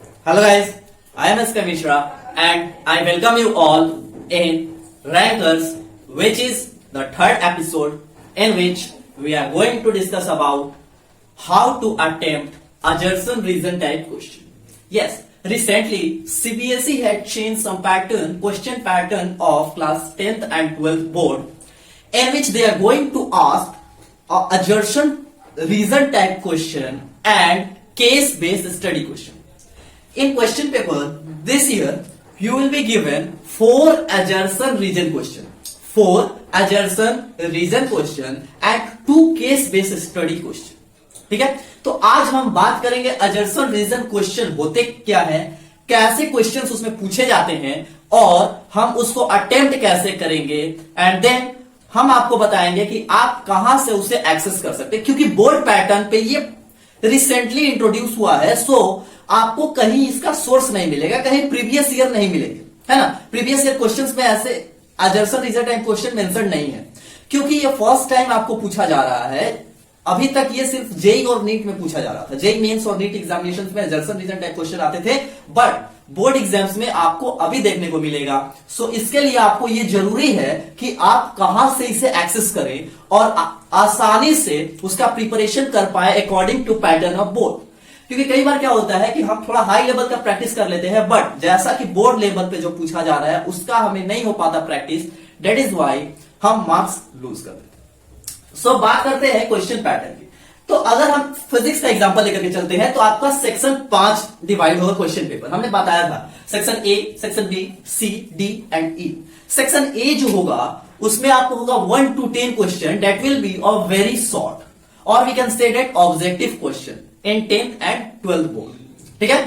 Hello guys, I am SK Mishra and I welcome you all in Rankers, which is the third episode in which we are going to discuss about how to attempt a Gerson reason type question. Yes, recently CBSE had changed some question pattern of class 10th and 12th board in which they are going to ask a Gerson reason type question and case based study question. In question paper this year, you will be given 4 adjacent region question, 4 adjacent region question and 2 case based study question. ठीक है, तो आज हम बात करेंगे adjacent region question होते क्या है, कैसे क्वेश्चंस उसमें पूछे जाते हैं और हम उसको अटेम्प्ट कैसे करेंगे एंड देन हम आपको बताएंगे कि आप कहां से उसे एक्सेस कर सकते हैं, क्योंकि बोर्ड पैटर्न पे ये रिसेंटली इंट्रोड्यूस हुआ है. सो आपको कहीं इसका सोर्स नहीं मिलेगा, कहीं प्रीवियस ईयर नहीं मिलेंगे, है ना. प्रीवियस ईयर क्वेश्चंस में ऐसे assertion reason type question mention नहीं है, क्योंकि ये फर्स्ट टाइम आपको पूछा जा रहा है. अभी तक ये सिर्फ जेई और नीट में पूछा जा रहा था. जेई मेंस और नीट एग्जामिनेशंस में एजर्सन रीजन टाइप क्वेश्चन आते थे, बट बोर्ड एग्जाम्स में आपको अभी देखने को मिलेगा. सो इसके लिए आपको ये जरूरी है कि आप कहां से इसे एक्सेस करें और आसानी से उसका प्रिपरेशन कर पाए according to pattern of board. क्योंकि कई बार क्या होता है कि हम थोड़ा हाई लेवल का प्रैक्टिस कर लेते हैं, बट जैसा कि बोर्ड लेवल पे जो पूछा जा रहा है उसका हमें नहीं हो पाता प्रैक्टिस. दैट इज व्हाई हम मार्क्स लूज कर देते हैं. सो बात करते हैं क्वेश्चन पैटर्न की. तो अगर हम फिजिक्स का एग्जांपल लेकर के चलते हैं तो आपका सेक्शन 5 डिवाइड होगा क्वेश्चन पेपर. हमने बताया था section A, section B, C, D and E. Section A जो होगा उसमें आपको होगा 1 to 10 question that will be of very short और we can say that objective question in 10th and 12th board. ठीक है,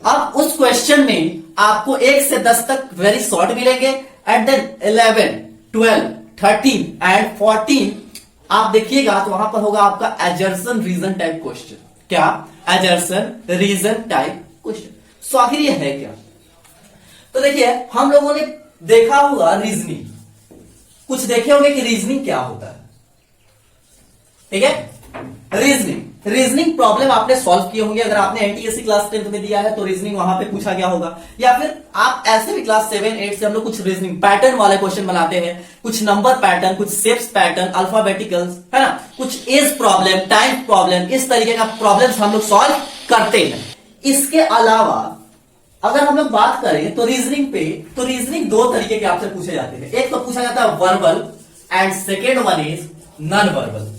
अब उस क्वेश्चन में आपको 1 से 10 तक वेरी शॉर्ट मिलेंगे एंड देन 11, 12, 13 एंड 14 आप देखिएगा तो वहां पर होगा आपका एजर्सन रीजन टाइप क्वेश्चन. क्या? Assertion reason type question. So आखिर ये है क्या? तो देखिए, हम लोगों ने देखा होगा रीजनिंग, कुछ देखे होंगे कि रीजनिंग क्या होता है. ठीक है, रीजनिंग प्रॉब्लम आपने सॉल्व किए होंगे. अगर आपने एनटीएससी क्लास 10th में दिया है तो रीजनिंग वहां पे पूछा गया होगा, या फिर आप ऐसे भी क्लास 7, 8 से हम लोग कुछ रीजनिंग पैटर्न वाले क्वेश्चन बनाते हैं, कुछ नंबर पैटर्न, कुछ शेप्स पैटर्न, अल्फाबेटिकल्स, है ना, कुछ एज प्रॉब्लम, टाइम प्रॉब्लम, इस तरीके का प्रॉब्लम्स हम लोग सॉल्व करते हैं. इसके अलावा अगर हम लोग बात करें तो रीजनिंग पे, तो रीजनिंग 2 तरीके के आपसे पूछे जाते हैं. एक तो पूछा जाता है verbal and second one is non verbal.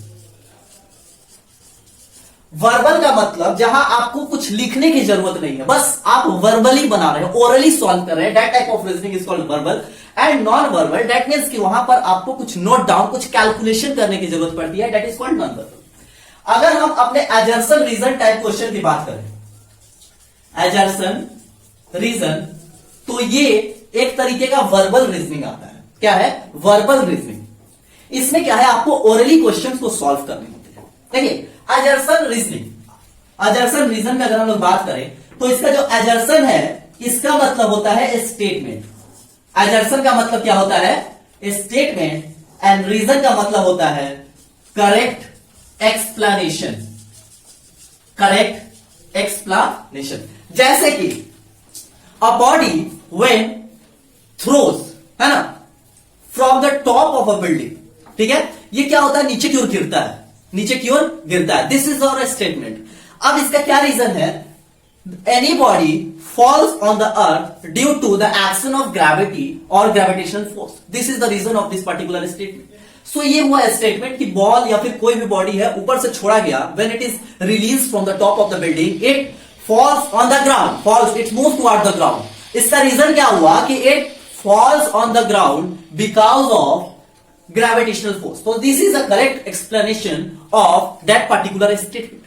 Verbal का मतलब जहां आपको कुछ लिखने की जरूरत नहीं है, बस आप वर्बली बना रहे हो, ओरली सॉल्व कर रहे हैं. That type of reasoning is called verbal. And non verbal that means कि वहां पर आपको कुछ नोट डाउन, कुछ कैलकुलेशन करने की जरूरत पड़ती है. That is called non verbal. अगर हम अपने एजर्सन रीजन टाइप क्वेश्चन की बात करें, एजर्सन रीजन, तो ये एक तरीके का वर्बल रीजनिंग आता है. क्या है? Verbal reasoning. इसमें क्या है, आपको ओरली क्वेश्चंस को सॉल्व करने होते हैं. देखिए, एजर्सन रीजनिंग, एजर्सन रीजन का अगर हम लोग बात करें तो इसका जो एजर्सन है इसका मतलब होता है स्टेटमेंट. एजर्सन का मतलब क्या होता है? स्टेटमेंट. एंड रीजन का मतलब होता है करेक्ट एक्सप्लेनेशन. Correct explanation. जैसे कि अ बॉडी व्हेन थ्रोज, है ना, from the top of a building. ठीक है, ये क्या होता है? नीचे की ओर गिरता है, नीचे की ओर गिरता है. This is our statement. अब इसका क्या रीजन है? Anybody falls on the earth due to the action of gravity और gravitational force. This is the reason of this particular statement. So ये हुआ स्टेटमेंट कि बॉल या फिर कोई भी बॉडी है ऊपर से छोड़ा गया, when it is release from the top of the building, it falls on the ground, falls, it moves toward the ground. इसका रीजन क्या हुआ कि it falls on the ground because of gravitational force. So this is a correct explanation of that particular statement,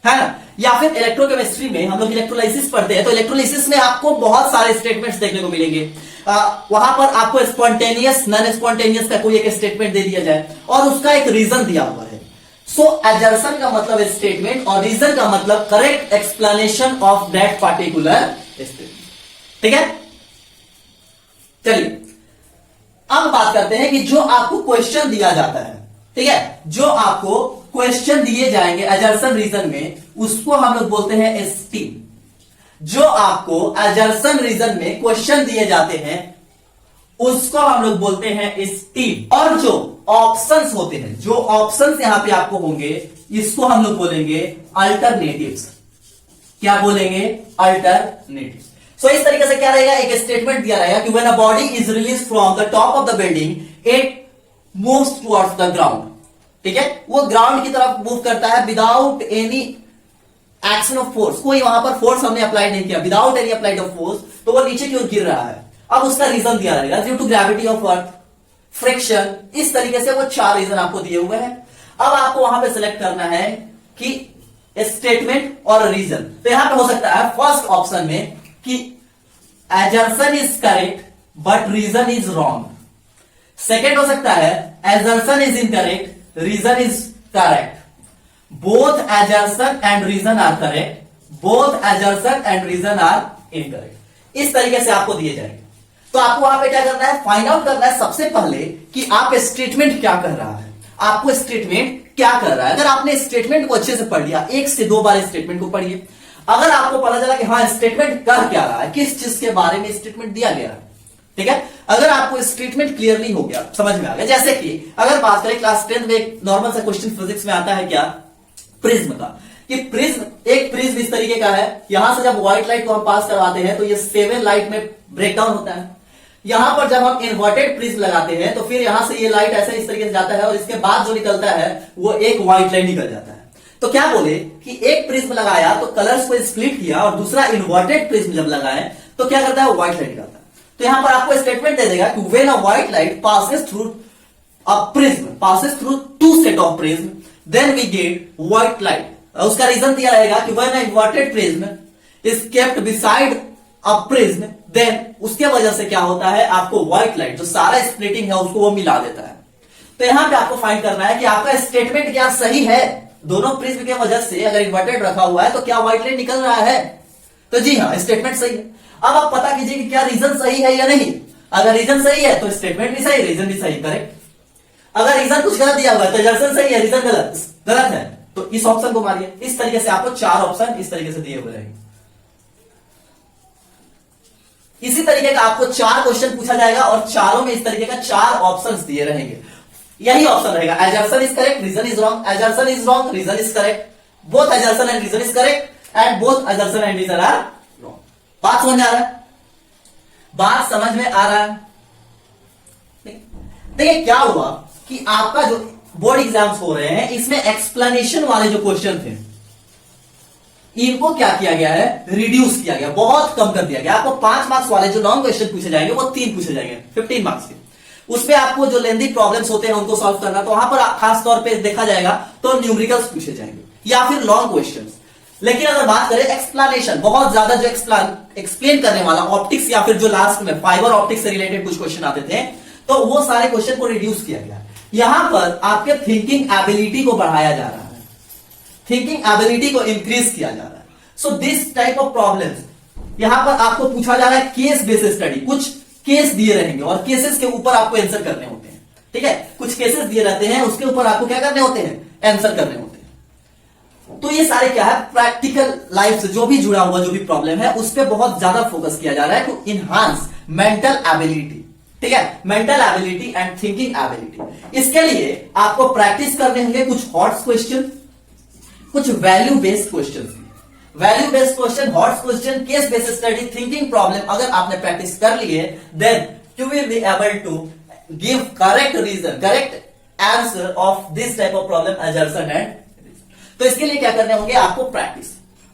है ना. या फिर electrochemistry में हम लोग इलेक्ट्रोलाइसिस पढ़ते हैं, तो इलेक्ट्रोलाइसिस में आपको बहुत सारे स्टेटमेंट्स देखने को मिलेंगे. वहां पर आपको स्पॉन्टेनियस, नॉन स्पॉन्टेनियस का कोई एक स्टेटमेंट दे दिया जाए और उसका एक रीजन दिया हुआ है. सो एजर्सन का मतलब स्टेटमेंट और रीजन का मतलब correct explanation of that particular statement. ठीक है, चलिए अब बात करते हैं कि जो आपको क्वेश्चन दिया जाता है, ठीक है, जो आपको क्वेश्चन दिए जाएंगे एजर्सन रीजन में, उसको हम लोग बोलते हैं एसटी. जो आपको assertion रीजन में क्वेश्चन दिए जाते हैं उसको हम लोग बोलते हैं स्टीम। और जो ऑप्शंस होते हैं, जो ऑप्शंस यहां पे आपको होंगे, इसको हम लोग बोलेंगे अल्टरनेटिव्स। क्या बोलेंगे? अल्टरनेटिव्स। सो इस तरीके से क्या रहेगा, एक स्टेटमेंट दिया रहेगा कि when a body is release from the top of the building it moves towards the ground. ठीक है, वो ग्राउंड की तरफ मूव करता है without any action of force. कोई वहां पर फोर्स हमने अप्लाई नहीं किया, without any applied of force, तो वो नीचे की ओर गिर रहा है। अब उसका रीजन दिया रहेगा due to gravity of earth, friction, इस तरीके से वो 4 रीजन आपको दिए हुए हैं। अब आपको वहां पे सिलेक्ट करना है कि स्टेटमेंट और रीजन। तो यहां पे हो सकता है फर्स्ट ऑप्शन में कि assertion is correct but reason is wrong. Second हो सकता है assertion is incorrect, reason is correct. Both assertion and reason are correct, both assertion and reason are incorrect. इस तरीके से आपको दिए जाएंगे। तो आपको वहां पे क्या करना है, फाइंड आउट करना है सबसे पहले कि आप स्टेटमेंट क्या कर रहा है, आपको स्टेटमेंट क्या कर रहा है। अगर आपने स्टेटमेंट को अच्छे से पढ़ लिया, 1 से 2 बार स्टेटमेंट को पढ़िए। अगर आपको पता चला कि हाँ स्टेटमेंट कर क्या रहा है, किस चीज के बारे में स्टेटमेंट दिया गया है, ठीक है, अगर आपको स्टेटमेंट क्लियरली हो गया, समझ में आ गया। जैसे कि अगर बात करें क्लास 10 में एक नॉर्मल सा क्वेश्चन फिजिक्स में आता है क्या, प्रिज्म का, कि प्रिज्म, एक प्रिज्म इस तरीके का है, यहां से जब व्हाइट लाइट को हम पास करवाते हैं तो ये 7 लाइट में ब्रेकडाउन होता है। यहां पर जब हम इन्वर्टेड प्रिज्म लगाते हैं तो फिर यहां से ये लाइट ऐसे इस तरीके से जाता है और इसके बाद जो निकलता है वो एक व्हाइट लाइट निकल जाता है। तो क्या बोले कि एक प्रिज्म लगाया तो कलर्स को स्प्लिट किया और दूसरा इन्वर्टेड प्रिज्म जब लगाए तो क्या करता है, व्हाइट लाइट निकलता है। तो यहां पर आपको स्टेटमेंट दे देगा कि when a white light passes through a prism, passes through 2 set of prism, then we get white light. उसका रीजन दिया रहेगा कि when a inverted prism is kept beside a prism, then उसके वजह से क्या होता है, आपको व्हाइट लाइट जो सारा स्प्लिटिंग है उसको वो मिला देता है। तो यहां पे आपको फाइंड करना है कि आपका स्टेटमेंट क्या सही है, दोनों प्रिज्म के वजह से अगर इन्वर्टेड रखा हुआ है तो क्या व्हाइट लाइट निकल रहा है। तो जी हाँ, स्टेटमेंट सही है। अब आप पता कीजिए कि क्या रीजन सही है या नहीं। अगर रीजन सही है तो स्टेटमेंट भी सही, रीजन भी सही, करेक्ट। अगर रीजन कुछ गलत दिया हुआ है तो assertion सही है, रीजन गलत है, तो इस ऑप्शन को मारिए। इस तरीके से आपको 4 ऑप्शन इस तरीके से दिए हुए रहेंगे। इसी तरीके का आपको 4 क्वेश्चन पूछा जाएगा और चारों में इस तरीके का 4 ऑप्शंस दिए रहेंगे। यही ऑप्शन रहेगा, assertion is correct, reason is wrong, assertion is wrong, reason is correct, both assertion and reason is correct and both assertion and reason are wrong. बात समझ में आ रहा है? बात समझ में आ रहा है? देखिए क्या हुआ कि आपका जो बोर्ड एग्जाम्स हो रहे हैं इसमें एक्सप्लेनेशन वाले जो क्वेश्चन थे इनको क्या किया गया है, रिड्यूस किया गया, बहुत कम कर दिया गया। आपको 5 मार्क्स वाले जो लॉन्ग क्वेश्चन पूछे जाएंगे वो 3 पूछे जाएंगे 15 मार्क्स के। उसमें आपको जो लेंदी प्रॉब्लम्स होते हैं उनको सॉल्व करना, तो वहां पर खास तौर पे देखा जाएगा तो न्यूमेरिकल्स पूछे जाएंगे या फिर लॉन्ग क्वेश्चंस। लेकिन अगर बात करें एक्सप्लेनेशन, बहुत ज्यादा जो एक्सप्लेन करने वाला, ऑप्टिक्स या फिर जो लास्ट में फाइबर ऑप्टिक्स से रिलेटेड कुछ क्वेश्चन आते थे, तो वो सारे क्वेश्चन को रिड्यूस किया गया। यहां पर आपके थिंकिंग एबिलिटी को बढ़ाया जा रहा है, थिंकिंग एबिलिटी को इंक्रीज किया जा रहा है। So this type of problems यहां पर आपको पूछा जा रहा है केस बेस्ड स्टडी। कुछ केस दिए रहेंगे और केसेस के ऊपर आपको आंसर करने होते हैं, ठीक है। कुछ केसेस दिए रहते हैं, उसके ऊपर आपको क्या करने होते हैं, आंसर करने होते हैं। तो ये सारे क्या है, प्रैक्टिकल लाइफ से जो भी जुड़ा हुआ जो भी प्रॉब्लम है उस पर बहुत ज्यादा फोकस किया जा रहा है टू इनहांस मेंटल एबिलिटी, ठीक है, mental ability and thinking ability. इसके लिए आपको प्रैक्टिस करने होंगे कुछ हॉट क्वेश्चन, कुछ value based question, value based question, hot question, case based study, thinking problem. अगर आपने प्रैक्टिस कर लिए then you will be able to give correct reason, correct answer of this type of problem, assertion and. तो इसके लिए क्या करने होंगे आपको, प्रैक्टिस।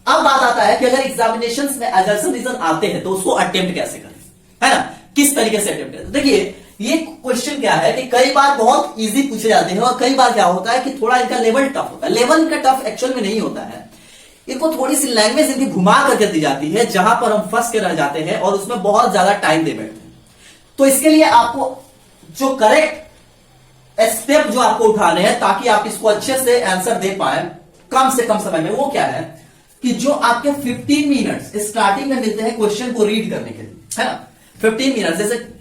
अब बात आता है कि अगर एग्जामिनेशंस में assertion रीजन आते हैं तो उसको अटेम्प्ट कैसे करें, है ना, किस तरीके से अटेम्प्ट करें। देखिए ये क्वेश्चन क्या है कि कई बार बहुत इजी पूछे जाते हैं और कई बार क्या होता है कि थोड़ा इनका लेवल टफ होता है। लेवल इनका टफ एक्चुअल में नहीं होता है, इनको थोड़ी सी लैंग्वेज इनकी घुमा करके दी जाती है जहां पर हम फंस के रह जाते हैं और उसमें बहुत ज्यादा टाइम दे बैठते हैं। तो इसके लिए आपको जो करेक्ट स्टेप जो आपको उठाने हैं ताकि आप इसको अच्छे से आंसर दे पाए कम से कम समय में, वो क्या है कि जो आपके 15 मिनट्स स्टार्टिंग में मिलते हैं क्वेश्चन को रीड करने के लिए, है ना। 15 मिनट्स, जैसे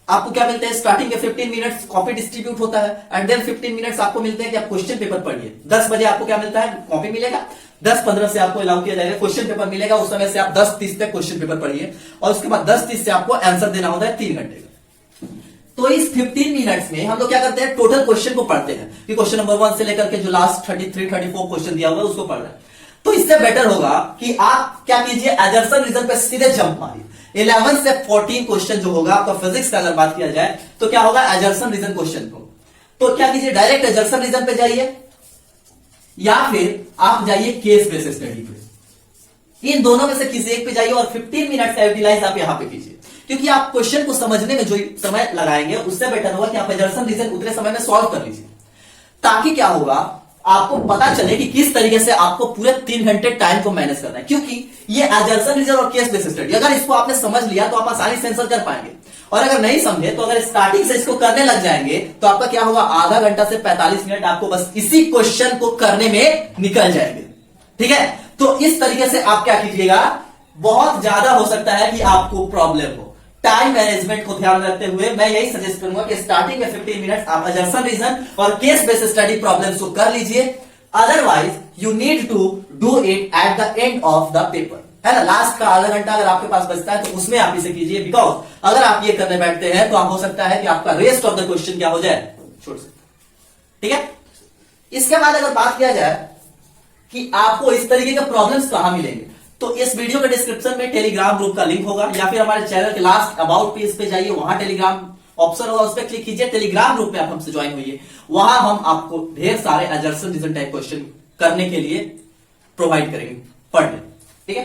आपको क्या मिलते हैं, स्टार्टिंग के 15 मिनट्स कॉपी डिस्ट्रीब्यूट होता है एंड देन 15 मिनट्स आपको मिलते हैं कि आप क्वेश्चन पेपर पढ़िए। 10 बजे आपको क्या मिलता है, कॉपी मिलेगा। 10-15 से आपको अलाउ किया जाएगा, क्वेश्चन पेपर मिलेगा, उस समय से आप 10-30 तक क्वेश्चन पेपर पढ़िए और उसके बाद 10-30 से आपको आंसर देना होता है 3 घंटे का। तो इस 15 मिनट्स में हम लोग क्या करते हैं, टोटल क्वेश्चन को पढ़ते हैं कि क्वेश्चन नंबर 1 से लेकर के जो लास्ट 33-34 क्वेश्चन दिया हुआ है उसको पढ़ रहे हैं। तो इससे बेटर होगा कि आप क्या कीजिए, एजर्सन रीजन पे सीधे जंप मारिए। 11 से 14 क्वेश्चन जो होगा आपका फिजिक्स का अगर बात किया जाए तो क्या होगा, एजर्सन रीजन क्वेश्चन को। तो क्या कीजिए, डायरेक्ट एजर्सन रीजन पे जाइए या फिर आप जाइए केस बेस्ड स्टडी पे। इन दोनों में से किसी एक पे जाइए और 15 मिनट का यूटिलाइज आप यहां पे कीजिए, क्योंकि आप क्वेश्चन को समझने में जो समय लगाएंगे उससे बेटर होगा कि आप एजर्सन रीजन उतने समय में सॉल्व कर लीजिए, ताकि क्या होगा, आपको पता चले कि किस तरीके से आपको पूरे 3 घंटे टाइम को मैनेज करना है। क्योंकि ये एजर्सन रीजन और केस बेस्ड स्टडी, अगर इसको आपने समझ लिया तो आप आसानी से आंसर कर पाएंगे, और अगर नहीं समझे तो अगर स्टार्टिंग से इसको करने लग जाएंगे तो आपका क्या होगा, आधा घंटा से 45 मिनट आपको बस इसी क्वेश्चन को करने में निकल जाएंगे। ठीक है, तो इस तरीके से आप क्या कीजिएगा, बहुत ज्यादा हो सकता है कि आपको प्रॉब्लम हो। टाइम मैनेजमेंट को ध्यान रखते हुए मैं यही सजेस्ट करूंगा कि स्टार्टिंग में 15 मिनट आप एजर्सन रीजन और केस बेस्ड स्टडी प्रॉब्लम्स को कर लीजिए। Otherwise you need to do it at the end of the paper, है ना। लास्ट का आधा घंटा अगर आपके पास बचता है तो उसमें आप इसे कीजिए, बिकॉज अगर आप ये करने बैठते हैं तो आप हो सकता है कि आपका रेस्ट ऑफ द क्वेश्चन क्या हो जाए, छोड़ सकते। ठीक है, इसके बाद अगर बात किया जाए कि आपको इस तरीके के प्रॉब्लम्स कहां मिलेंगे, तो इस वीडियो के डिस्क्रिप्शन में टेलीग्राम ग्रुप का लिंक होगा, या फिर हमारे चैनल के लास्ट अबाउट पेज पे जाइए, वहां टेलीग्राम ऑप्शन होगा, उस पर क्लिक कीजिए, टेलीग्राम ग्रुप में आप हमसे ज्वाइन होइए। वहां हम आपको ढेर सारे एजर्सन रीजन टाइप क्वेश्चन करने के लिए प्रोवाइड करेंगे पर डे। ठीक है,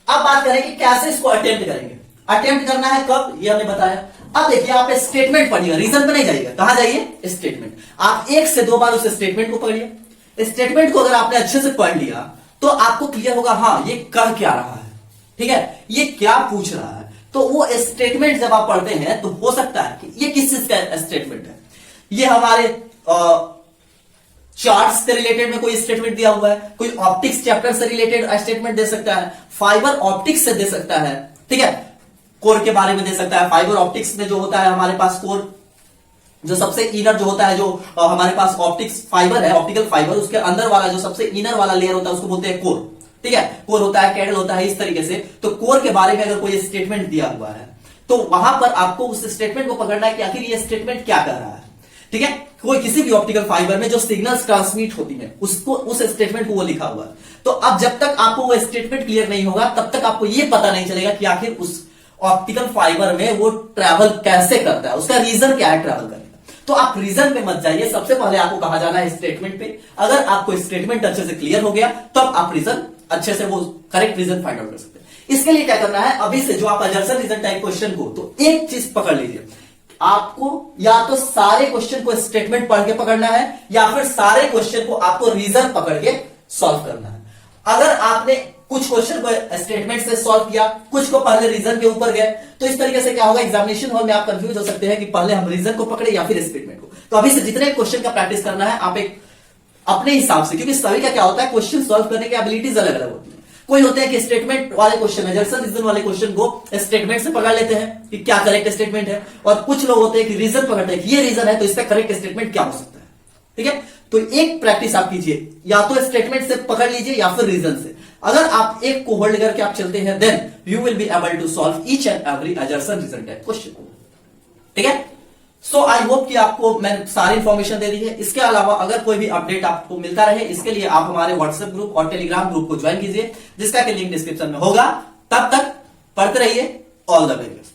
अब बात करें कि कैसे इसको अटेम्प्ट करेंगे। अटेम्प्ट करना है कब, ये हमने बताया। अब देखिए, आप स्टेटमेंट पढ़िएगा, रीजन पे नहीं जाइएगा, कहां जाइए, स्टेटमेंट। आप 1 से 2 बार उस स्टेटमेंट को पढ़िए। स्टेटमेंट को अगर आपने अच्छे से पढ़ लिया तो आपको क्लियर होगा, हाँ ये कह क्या रहा है, ठीक है, ये क्या पूछ रहा है। तो वो स्टेटमेंट जब आप पढ़ते हैं तो हो सकता है कि ये किस चीज का स्टेटमेंट है, ये हमारे चार्ट्स से रिलेटेड में कोई स्टेटमेंट दिया हुआ है, कोई ऑप्टिक्स चैप्टर से रिलेटेड स्टेटमेंट दे सकता है, फाइबर ऑप्टिक्स से दे सकता है, ठीक है, कोर के बारे में दे सकता है। फाइबर ऑप्टिक्स में जो होता है हमारे पास कोर, जो सबसे इनर जो होता है, जो हमारे पास ऑप्टिक्स फाइबर है, ऑप्टिकल फाइबर, उसके अंदर वाला जो सबसे इनर वाला लेयर होता है उसको बोलते हैं कोर। ठीक है, कोर होता है, कैडल होता है, इस तरीके से। तो कोर के बारे में अगर कोई स्टेटमेंट दिया हुआ है तो वहां पर आपको उस स्टेटमेंट को पकड़ना है कि आखिर ये स्टेटमेंट क्या कह रहा है। ठीक है, कोई किसी भी ऑप्टिकल फाइबर में जो सिग्नल्स ट्रांसमिट होती है उसको, उस स्टेटमेंट को वो लिखा हुआ है। तो अब जब तक आपको वो स्टेटमेंट क्लियर नहीं होगा तब तक आपको ये पता नहीं चलेगा कि आखिर उस ऑप्टिकल फाइबर में वो ट्रैवल कैसे करता है, उसका रीजन क्या है ट्रैवल करने का। तो आप रीजन पे मत जाइए, सबसे पहले आपको कहा जाना है स्टेटमेंट पे। अगर आपको स्टेटमेंट अच्छे से क्लियर हो गया तब आप रीजन अच्छे से, वो करेक्ट रीजन फाइंड आउट कर सकते हैं। इसके लिए क्या करना है, अभी से जो आप एजर्सन रीजन टाइप क्वेश्चन को, तो एक चीज पकड़ लीजिए, आपको या तो सारे क्वेश्चन को स्टेटमेंट पढ़ के पकड़ना है या फिर सारे क्वेश्चन को आपको रीजन पकड़ के सॉल्व करना है। अगर आपने कुछ क्वेश्चन को स्टेटमेंट से सॉल्व किया, कुछ को पहले रीजन के ऊपर गए, तो इस तरीके से क्या होगा, एग्जामिनेशन हॉल में आप कंफ्यूज हो सकते हैं कि पहले हम रीजन को पकड़े या फिर स्टेटमेंट को। तो अभी से जितने क्वेश्चन का प्रैक्टिस करना है आप एक अपने हिसाब से, क्योंकि सभी का क्या होता है, क्वेश्चन सॉल्व करने की एबिलिटीज अलग अलग होती है। कोई होते हैं कि स्टेटमेंट वाले क्वेश्चन, एजर्सन रीजन वाले क्वेश्चन को स्टेटमेंट से पकड़ लेते हैं कि क्या करेक्ट स्टेटमेंट है, और कुछ लोग होते हैं कि रीजन पकड़ते हैं कि ये रीजन है तो इसका करेक्ट स्टेटमेंट क्या हो सकता है। ठीक है, तो एक प्रैक्टिस आप कीजिए, या तो स्टेटमेंट से पकड़ लीजिए या फिर रीजन से। अगर आप एक को होल्ड करके आप चलते हैं then you will be able to solve each and every assertion reason type question. ठीक है, सो आई होप कि आपको मैंने सारी इंफॉर्मेशन दे दी है। इसके अलावा अगर कोई भी अपडेट आपको मिलता रहे, इसके लिए आप हमारे व्हाट्सएप ग्रुप और टेलीग्राम ग्रुप को ज्वाइन कीजिए, जिसका कि लिंक डिस्क्रिप्शन में होगा। तब तक पढ़ते रहिए। All the very best.